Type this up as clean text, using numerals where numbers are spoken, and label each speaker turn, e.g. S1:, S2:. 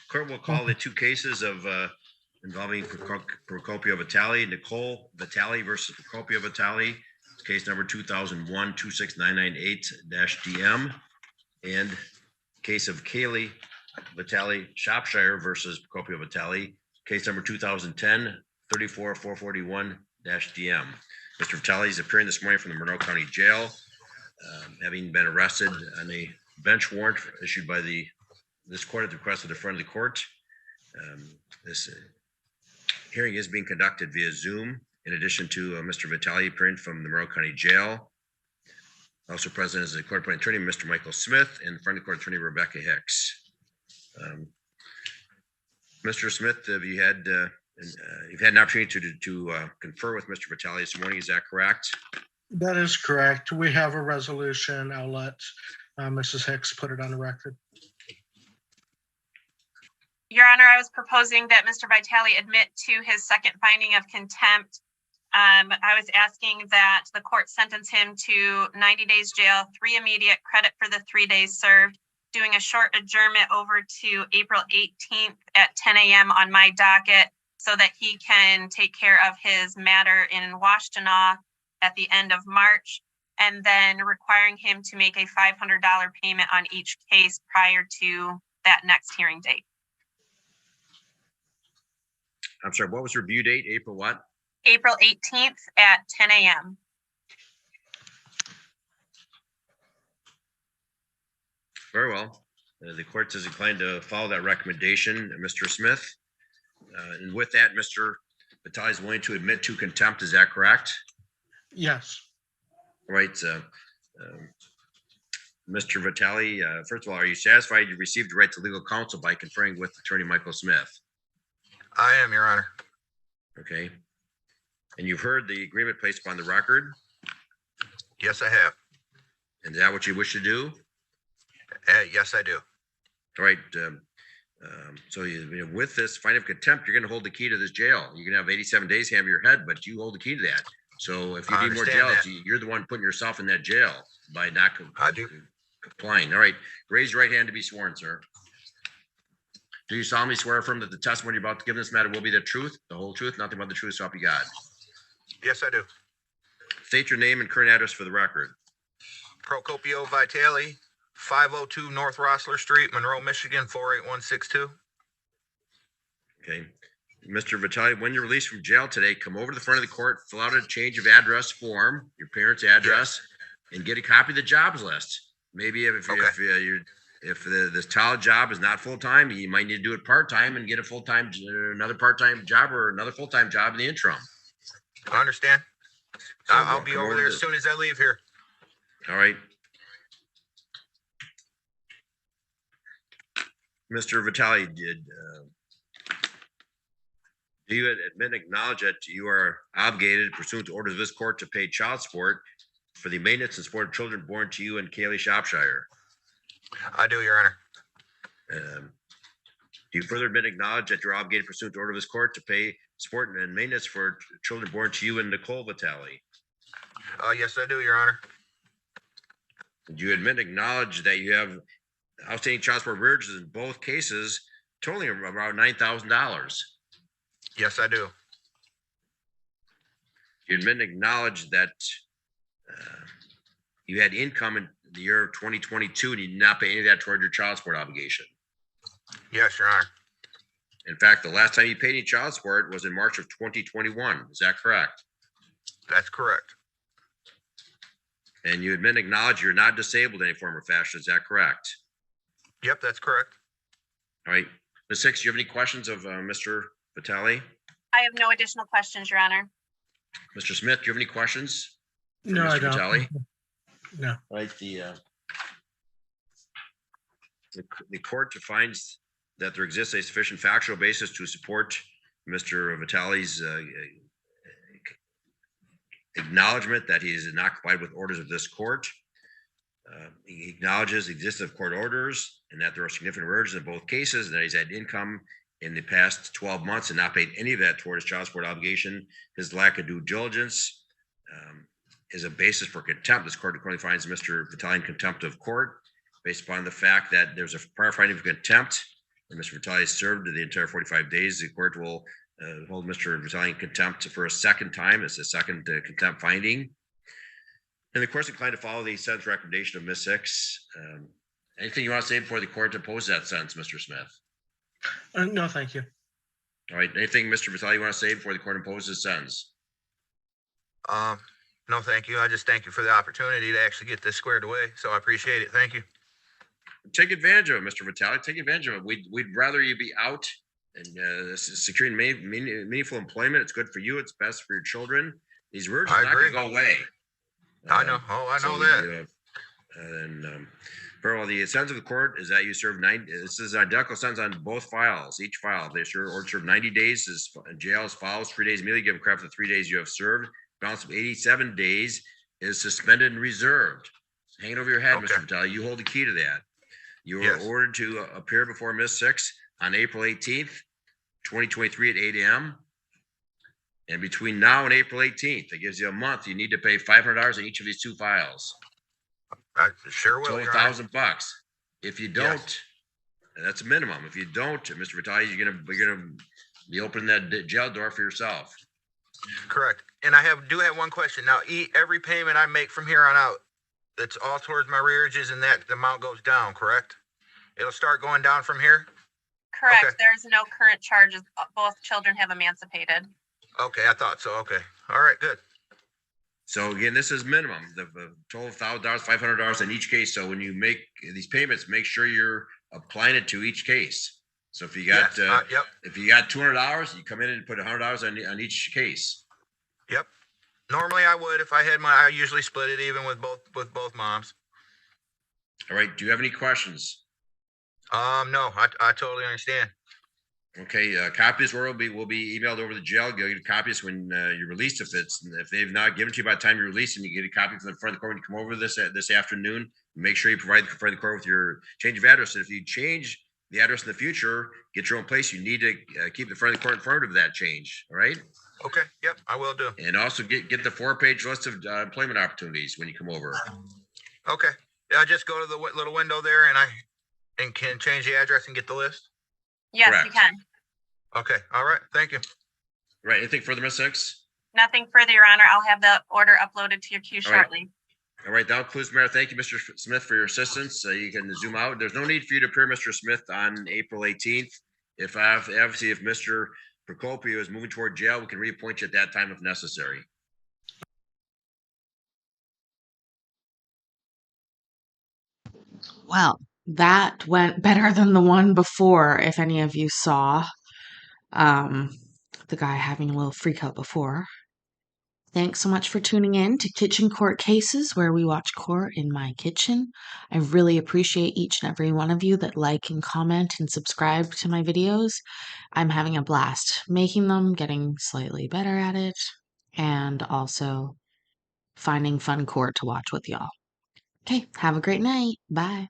S1: Court will call the two cases of involving Procopio Vitale, Nicole Vitale versus Procopio Vitale, case number 2001-26998-DM, and case of Kaylee Vitale Shropshire versus Procopio Vitale, case number 2010-34441-DM. Mr. Vitale is appearing this morning from the Monroe County Jail, having been arrested on a bench warrant issued by this court at the request of the front of the court. This hearing is being conducted via Zoom, in addition to Mr. Vitale appearing from the Monroe County Jail. Also present is the court appointed attorney, Mr. Michael Smith, and the front of the court attorney, Rebecca Hicks. Mr. Smith, have you had you've had an opportunity to confer with Mr. Vitale this morning? Is that correct?
S2: That is correct. We have a resolution. I'll let Mrs. Hicks put it on the record.
S3: Your Honor, I was proposing that Mr. Vitale admit to his second finding of contempt. I was asking that the court sentence him to 90 days jail, 3 immediate credit for the 3 days served, doing a short adjournment over to April 18th at 10 a.m. on my docket so that he can take care of his matter in Washtenaw at the end of March, and then requiring him to make a $500 payment on each case prior to that next hearing date.
S1: I'm sorry, what was review date? April what?
S3: April 18th at 10 a.m.
S1: Very well. The court is inclined to follow that recommendation, Mr. Smith. And with that, Mr. Vitale is willing to admit to contempt. Is that correct?
S2: Yes.
S1: Right. Mr. Vitale, first of all, are you satisfied you received the right to legal counsel by conferring with attorney Michael Smith?
S4: I am, Your Honor.
S1: Okay. And you've heard the agreement placed upon the record?
S4: Yes, I have.
S1: And is that what you wish to do?
S4: Yes, I do.
S1: All right. So with this finding of contempt, you're going to hold the key to this jail. You're going to have 87 days to have your head, but you hold the key to that. So if you need more jail, you're the one putting yourself in that jail by not complying. All right. Raise your right hand to be sworn, sir. Do you solemnly swear affirm that the testimony you're about to give in this matter will be the truth, the whole truth, nothing but the truth, so help you God?
S4: Yes, I do.
S1: State your name and current address for the record.
S4: Procopio Vitale, 502 North Rossler Street, Monroe, Michigan, 48162.
S1: Okay. Mr. Vitale, when you're released from jail today, come over to the front of the court, fill out a change of address form, your parents' address, and get a copy of the jobs list. Maybe if this child job is not full-time, you might need to do it part-time and get a full-time, another part-time job or another full-time job in the interim.
S4: I understand.
S1: So
S4: I'll be over there as soon as I leave here.
S1: All right. Mr. Vitale, do you admit and acknowledge that you are obligated pursuant to orders of this court to pay child support for the maintenance and support of children born to you in Kaylee Shropshire?
S4: I do, Your Honor.
S1: Do you further admit and acknowledge that you're obligated pursuant to order of this court to pay support and maintenance for children born to you and Nicole Vitale?
S4: Yes, I do, Your Honor.
S1: Do you admit and acknowledge that you have outstanding child support arrearages in both cases totaling around $9,000?
S4: Yes, I do.
S1: You admit and acknowledge that you had income in the year of 2022 and you did not pay any of that toward your child support obligation?
S4: Yes, Your Honor.
S1: In fact, the last time you paid any child support was in March of 2021. Is that correct?
S4: That's correct.
S1: And you admit and acknowledge you're not disabled in any form or fashion. Is that correct?
S4: Yep, that's correct.
S1: All right. Ms. Hicks, do you have any questions of Mr. Vitale?
S3: I have no additional questions, Your Honor.
S1: Mr. Smith, do you have any questions?
S2: No,
S1: Mr.
S2: I don't.
S1: Vitale?
S2: No.
S1: All right. The court finds that there exists a sufficient factual basis to support Mr. Vitale's acknowledgement that he is not complied with orders of this court. He acknowledges the existence of court orders and that there are significant arrearages in both cases, and that he's had income in the past 12 months and not paid any of that toward his child support obligation. His lack of due diligence is a basis for contempt. This court currently finds Mr. Vitale in contempt of court based upon the fact that there's a prior finding of contempt and Mr. Vitale served the entire 45 days, the court will hold Mr. Vitale in contempt for a second time. It's a second contempt finding. And the court's inclined to follow the sentence recommendation of Ms. Hicks. Anything you want to say before the court imposes that sentence, Mr. Smith?
S2: No, thank you.
S1: All right. Anything, Mr. Vitale, you want to say before the court imposes a sentence?
S4: No, thank you. I just thank you for the opportunity to actually get this squared away. So I appreciate it. Thank you.
S1: Take advantage of it, Mr. Vitale. Take advantage of it. We'd rather you be out and securing meaningful employment. It's good for you. It's best for your children. These versions are not going to go away.
S4: I know. I know that.
S1: The sentence of the court is that you serve 90. This is an identical sentence on both files. Each file, they serve 90 days in jail as follows: 3 days immediately given credit for the 3 days you have served. Balance of 87 days is suspended and reserved. Hang it over your head,
S4: Okay.
S1: Mr. Vitale. You hold the key to that. You were
S4: Yes.
S1: ordered to appear before Ms. Hicks on April 18th, 2023 at 8 a.m. And between now and April 18th, that gives you a month. You need to pay $500 in each of these two files.
S4: I sure will.
S1: So
S4: Your Honor.
S1: $1,000. If you don't, that's a minimum. If you don't, Mr. Vitale, you're gonna be opening that jail door for yourself.
S4: Correct. And I do have one question. Now, every payment I make from here on out, that's all towards my rearages, and that the amount goes down, correct? It'll start going down from here?
S3: Correct.
S4: Okay.
S3: There's no current charges. Both children have emancipated.
S4: Okay, I thought so. Okay. All right, good.
S1: So again, this is minimum, the total of $1,000, $500 in each case. So when you make these payments, make sure you're applying it to each case. So if you got,
S4: Yes, yep,
S1: if you got $200, you come in and put $100 on each case.
S4: yep. Normally I would if I had I usually split it even with both moms.
S1: All right. Do you have any questions?
S4: No, I totally understand.
S1: Okay, copies will be emailed over the jail. You'll get copies when you're released. If they've not given to you by the time you're released, and you get a copy from the front of the court when you come over this afternoon. Make sure you provide the front of the court with your change of address. And if you change the address in the future, get your own place. You need to keep the front of the court informed of that change. All right,
S4: Okay, yep, I will do.
S1: and also get the 4-page list of employment opportunities when you come over.
S4: Okay, yeah, I just go to the little window there and can change the address and get the list.
S3: Yes,
S1: Correct.
S3: you can.
S4: Okay, all right, thank you.
S1: Right. Anything further, Ms. Hicks?
S3: Nothing further, Your Honor. I'll have the order uploaded to your queue
S1: All right.
S3: shortly.
S1: All right, that concludes, Mayor. Thank you, Mr. Smith, for your assistance. You can zoom out. There's no need for you to appear, Mr. Smith, on April 18th. If Mr. Procopio is moving toward jail, we can reappoint you at that time if necessary.
S5: Well, that went better than the one before, if any of you saw. The guy having a little freak out before. Thanks so much for tuning in to Kitchen Court Cases, where we watch court in my kitchen. I really appreciate each and every one of you that like and comment and subscribe to my videos. I'm having a blast making them, getting slightly better at it, and also finding fun court to watch with y'all. Okay, have a great night. Bye.